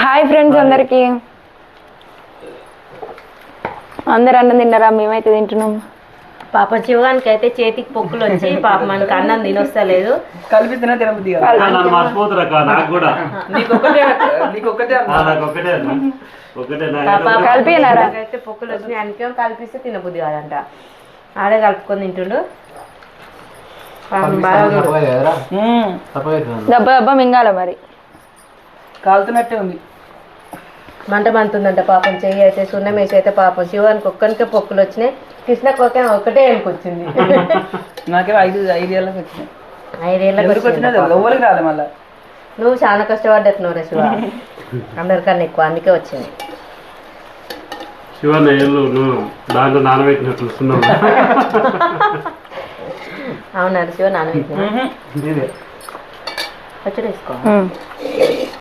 Hi friends అందరికి అందరు అన్నం తిన్నారా? మేమైతే తింటున్నాం. పాప శివానికి అయితే చేతికి పొక్కులు వచ్చి పాప మనకి అన్నం తినొస్తలేదు. కలిపి తినబుద్ధి అయితే పొక్కులు వచ్చినాయి అందుకే కలిపిస్తే తినబుద్ధి కాదంట. ఆడే కలుపుకొని తింటుండు. దెబ్బ దెబ్బ మింగాల మరి కాలుతున్నట్టే ఉంది. మంట మంతుందంట పాపం. చెయ్యి అయితే సున్నం వేసి అయితే పాపం శివానికి ఒక్కరికే పొక్కులు వచ్చినాయి. కృష్ణకు ఒకటే ఏళ్ళకొచ్చింది. నాకేమో 5 ఏళ్ళకి వచ్చినాయి. 5 ఏళ్ళకి ఎవరికి రాలే మళ్ళీ. నువ్వు చాలా కష్టపడ్డట్టున్నావు రా శివ. అందరికన్నా ఎక్కువ అందుకే వచ్చింది. శివ దాంట్లో నానబెట్టినట్లు అవునా శివ నానబెట్టిన పచ్చడి వేసుకో.